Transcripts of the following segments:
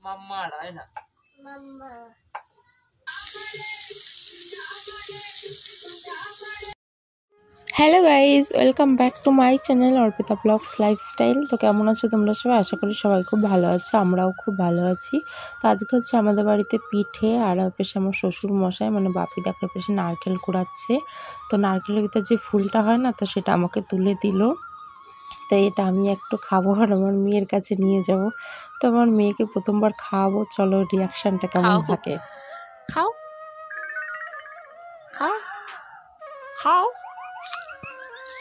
মাম্মা রায় না মাম্মা। Hello guys, welcome back to my channel Arpita blogs lifestyle. তো কেমন আছো তোমরা সবাই? আশা করি সবাই খুব ভালো আছো, আমরাও খুব ভালো আছি। তো আজকে হচ্ছে আমাদের বাড়িতে পিঠে, আর পেশে আমার শ্বশুর মশাই মানে বাপি দেখে পেশে নারকেল কুড়াচ্ছে। তো নারকেলের ভিতরে যে ফুলটা হয় না, তো সেটা আমাকে তুলে দিল। তো এটা আমি একটু খাবো আর আমার মেয়ের কাছে নিয়ে যাব। তো আমার মেয়েকে প্রথমবার খাওয়াবো, চলো রিয়াকশানটা কেমন থাকে। খাও খাও খাও,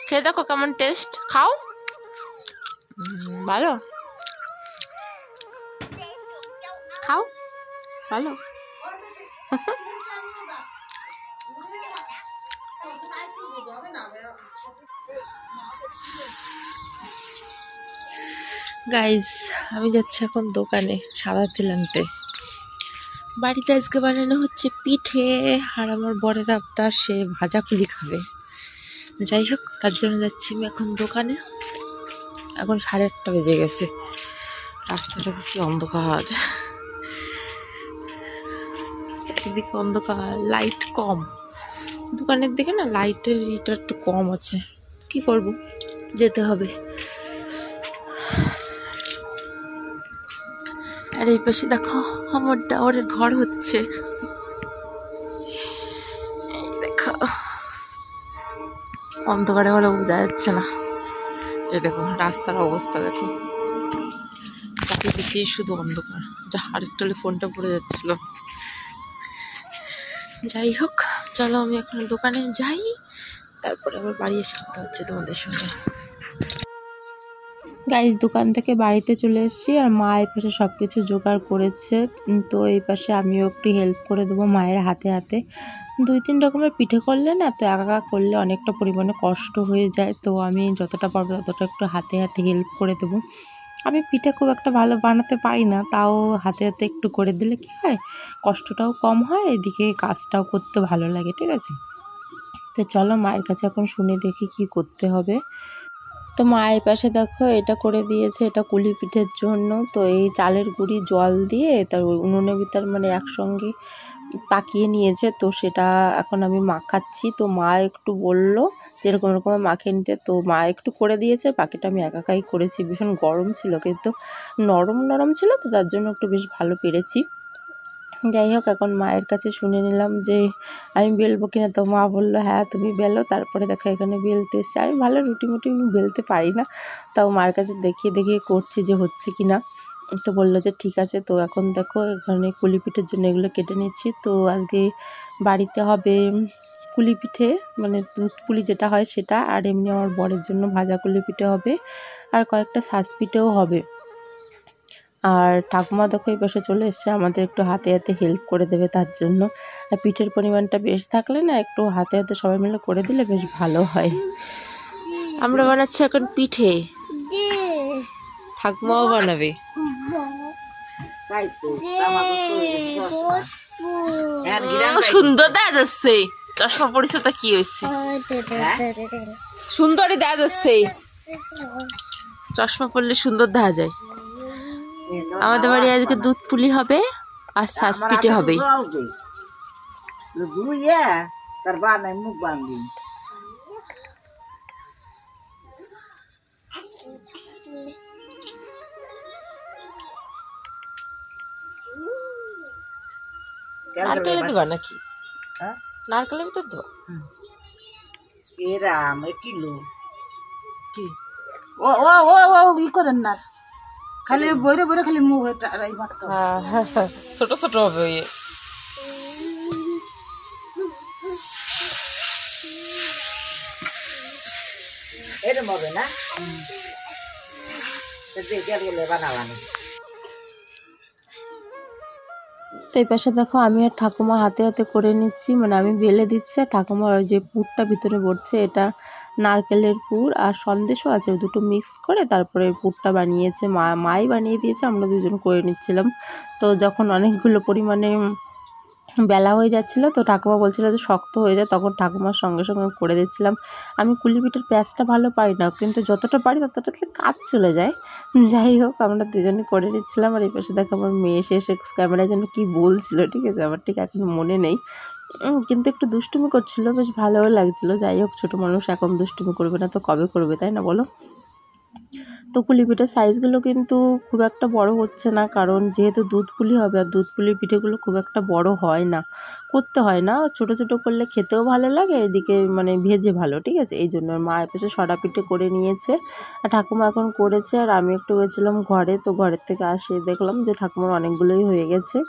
খেয়ে দেখো কেমন টেস্ট। খাও, ভালো, খাও, ভালো। গাইজ, আমি যাচ্ছি এখন দোকানে সাদা তেল আনতে। বাড়িতে আজকে বানানো হচ্ছে পিঠে, আর আমার বরের আবদার সে ভাজা পুলি খাবে। যাই হোক, তার জন্য যাচ্ছি আমি এখন দোকানে। এখন 8:30 বেজে গেছে। রাস্তা দেখো কি অন্ধকার, চারিদিকে অন্ধকার, লাইট কম। দোকানের দিকে না লাইটের ইটা একটু কম আছে, কি করব, যেতে হবে। আর এই পাশে দেখো আমার দেওরের ঘর হচ্ছে, দেখো অন্ধকারে হলে বোঝা যাচ্ছে না। এই দেখো রাস্তার অবস্থা, দেখো চারিদিকে শুধু অন্ধকার। যা, আরেকটা ফোনটা পড়ে যাচ্ছিল। যাই হোক, চলো আমি এখন দোকানে যাই, তারপরে আবার বাড়ি এসে কথা হচ্ছে তোমাদের সঙ্গে। গাইজ, দোকান থেকে বাড়িতে চলে এসেছি, আর মা এই পাশে সব কিছু জোগাড় করেছে। তো এই পাশে আমিও একটু হেল্প করে দেবো মায়ের হাতে হাতে। 2-3 রকমের পিঠে করলে না, তো একা করলে অনেকটা পরিমাণে কষ্ট হয়ে যায়। তো আমি যতটা পারবো ততটা একটু হাতে হাতে হেল্প করে দেবো। আমি পিঠে খুব একটা ভালো বানাতে পারি না, তাও হাতে হাতে একটু করে দিলে কী হয়, কষ্টটাও কম হয়, এদিকে কাজটাও করতে ভালো লাগে। ঠিক আছে, তো চলো মায়ের কাছে এখন শুনে দেখি কি করতে হবে। তো মা এই পাশে দেখো এটা করে দিয়েছে, এটা কুলি পিঠের জন্য। তো এই চালের গুঁড়ি জল দিয়ে তার উনুনের ভিতর মানে একসঙ্গে পাকিয়ে নিয়েছে। তো সেটা এখন আমি মাখাচ্ছি। তো মা একটু বললো যেরকম এরকম মাখিয়ে নিতে, তো মা একটু করে দিয়েছে, বাকিটা আমি একাই করেছি। ভীষণ গরম ছিল, কিন্তু নরম নরম ছিল, তো তার জন্য একটু বেশ ভালো পেরেছি। যাই হোক, এখন মায়ের কাছে শুনে নিলাম যে আমি বেলবো কিনা। তো মা বললো হ্যাঁ তুমি বেলো। তারপরে দেখো এখানে বেলতে এসছে। আমি ভালো রুটি মুটি বেলতে পারি না, তাও মার কাছে দেখিয়ে দেখিয়ে করছি যে হচ্ছে কি না। তো বললো যে ঠিক আছে। তো এখন দেখো এখানে কুলি পিঠের জন্য এগুলো কেটে নিচ্ছি। তো আজকে বাড়িতে হবে কুলি পিঠে, মানে দুধ পুলি যেটা হয় সেটা, আর এমনি আমার বরের জন্য ভাজা কুলি পিঠে হবে, আর কয়েকটা শাঁস পিঠেও হবে। আর ঠাকুমা দেখো এই পাশে চলে এসছে, আমাদের একটু হাতে হাতে হেল্প করে দেবে তার জন্য। আর পিঠের পরিমাণটা বেশ থাকলে না, একটু হাতে হাতে সবাই মিলে করে দিলে বেশ ভালো হয়। আমরা বানাচ্ছি এখন পিঠে, ঠাকুমাও বানাবে। সুন্দর দেখা যাচ্ছে, চশমা পরিছে তা কি হয়েছে, সুন্দরই দেখা যাচ্ছে, চশমা পরলে সুন্দর দেখা যায়। আমাদের বাড়ি আজকে দুধ পুলি হবে আর শাঁস পিঠে হবে। নারকেলের দেবা নাকি? নারকেলের ভিতর দেবা? এরাম কিলো কি ও ও ও ও ই করেন না, খালি বইরে বইরে খালি মুখ ছোট ছোট হবে ওই। এরম হবে না, বানাবানি। তো এই পাশে দেখো আমি আর ঠাকুমা হাতে হাতে করে নিচ্ছি, মানে আমি বেলে দিচ্ছি আর ঠাকুমা ওই যে পুরটা ভিতরে ভরছে। এটা নারকেলের পুর আর সন্দেশও আছে, দুটো মিক্স করে তারপরে পুরটা বানিয়েছে। মাই বানিয়ে দিয়েছে, আমরা দুজন করে নিচ্ছিলাম। তো যখন অনেকগুলো পরিমাণে বেলা হয়ে যাচ্ছিলো, তো ঠাকুমা বলছিল যে শক্ত হয়ে যায়, তখন ঠাকুমার সঙ্গে সঙ্গে করে দিচ্ছিলাম। আমি কুলি পিঠের প্যাঁচটা ভালো পারি না, কিন্তু যতটা পারি ততটাতে কাজ চলে যায়। যাই হোক, আমরা দুজনে করে নিচ্ছিলাম। আর এই পাশে দেখো আমার মেয়ে এসে ক্যামেরায় যেন কী বলছিল, ঠিক আছে, আমার ঠিক এখন মনে নেই, কিন্তু একটু দুষ্টুমি করছিল, বেশ ভালোও লাগছিলো। যাই হোক, ছোটো মানুষ এখন দুষ্টুমি করবে না তো কবে করবে, তাই না বলো? তো পুলি পিঠের সাইজগুলো কিন্তু খুব একটা বড় হচ্ছে না, কারণ যেহেতু দুধ পুলি হবে, আর দুধ পুলির পিঠেগুলো খুব একটা বড় হয় না, করতে হয় না, ছোট ছোট করলে খেতেও ভালো লাগে, এদিকে মানে ভেজে ভালো, ঠিক আছে। এই জন্য মা এপাশে সরা পিঠে করে নিয়েছে, আর ঠাকুমা এখন করেছে, আর আমি একটু গেছিলাম ঘরে, তো ঘরের থেকে আসে দেখলাম যে ঠাকুমার অনেকগুলোই হয়ে গেছে।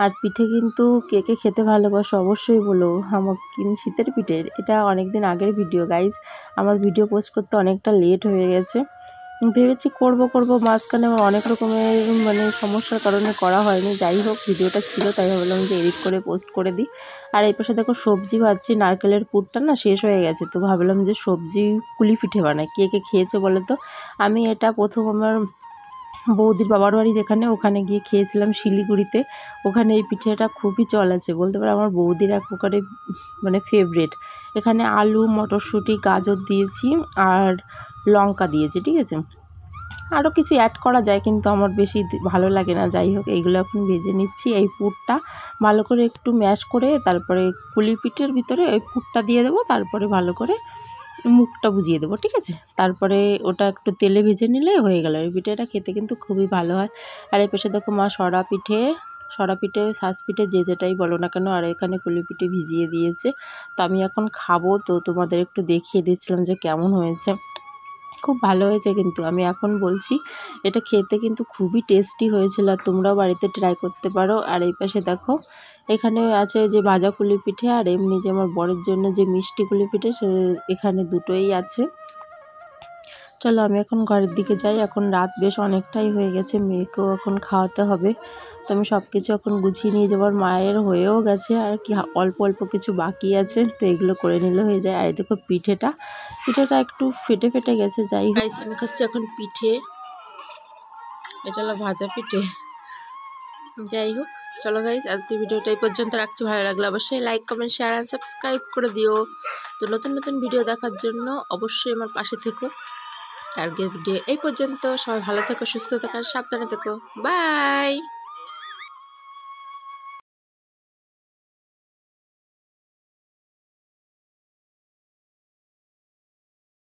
আর পিঠে কিন্তু কে কে খেতে ভালোবাসো অবশ্যই বলো। আমার কিন্তু শীতের পিঠের এটা অনেক দিন আগের ভিডিও গাইজ, আমার ভিডিও পোস্ট করতে অনেকটা লেট হয়ে গেছে। ভেবেছি করব মাঝখানে আমার অনেক রকমের মানে সমস্যার কারণে করা হয়নি। যাই হোক, ভিডিওটা ছিল তাই ভাবলাম যে এডিট করে পোস্ট করে দিই। আর এই পাশে দেখো সবজি ভাজছি, নারকেলের পুরটা না শেষ হয়ে গেছে, তো ভাবলাম যে সবজি পুলি পিঠে বানাই। কে কে খেয়েছে বলো তো? আমি এটা প্রথম আমার বৌদির বাবার বাড়ি যেখানে, ওখানে গিয়ে খেয়েছিলাম শিলিগুড়িতে। ওখানে এই পিঠেটা খুবই চল আছে, বলতে পারো আমার বৌদির এক প্রকারে মানে ফেভারেট। এখানে আলু, মটরশুঁটি, গাজর দিয়েছি আর লঙ্কা দিয়েছি, ঠিক আছে। আরও কিছু অ্যাড করা যায়, কিন্তু আমার বেশি ভালো লাগে না। যাই হোক, এইগুলো এখন ভেজে নিচ্ছি। এই পুরটা ভালো করে একটু ম্যাশ করে তারপরে পুলি পিঠের ভিতরে ওই পুরটা দিয়ে দেবো, তারপরে ভালো করে মুখটা বুঝিয়ে দেবো, ঠিক আছে। তারপরে ওটা একটু তেলে ভেজে নিলে হয়ে গেল। এই পিঠেটা খেতে কিন্তু খুবই ভালো হয়। আর এই পাশে দেখো মা সরা পিঠে শাঁস পিঠে যে যেটাই বলো না কেন, আর এখানে পুলি পিঠে ভিজিয়ে দিয়েছে। তো আমি এখন খাবো, তো তোমাদের একটু দেখিয়ে দিচ্ছিলাম যে কেমন হয়েছে। খুব ভালো হয়েছে, কিন্তু আমি এখন বলছি এটা খেতে কিন্তু খুবই টেস্টি হয়েছিল, আর তোমরাও বাড়িতে ট্রাই করতে পারো। আর এই পাশে দেখো এখানে আছে যে ভাজা কুলি পিঠে, আর এমনি যে আমার বরের জন্য যে মিষ্টি কুলি পিঠে, সে এখানে দুটোই আছে। চলো আমি এখন ঘরের দিকে যাই, এখন রাত বেশ অনেকটাই হয়ে গেছে, মেয়েকেও এখন খাওয়াতে হবে। তো আমি সব কিছু এখন গুছিয়ে নিয়ে যাবার, মায়ের হয়েও গেছে, আর কি অল্প অল্প কিছু বাকি আছে, তো এগুলো করে নিলে হয়ে যায়। আর দেখো পিঠেটা একটু ফেটে ফেটে গেছে। যাই হোক, আমি খাচ্ছি এখন পিঠে, এটা হলো ভাজা পিঠে। যাই হোক, চলো গাইস, আজকে ভিডিওটা এই পর্যন্ত রাখছি। ভালো লাগলে অবশ্যই like, comment, share and subscribe করে দিও। তো নতুন নতুন ভিডিও দেখার জন্য অবশ্যই আমার পাশে থেকো। আর ভিডিও এই পর্যন্ত, সবাই ভালো থেকো, সুস্থ থেকো, সাবধানে থেকো, বাই।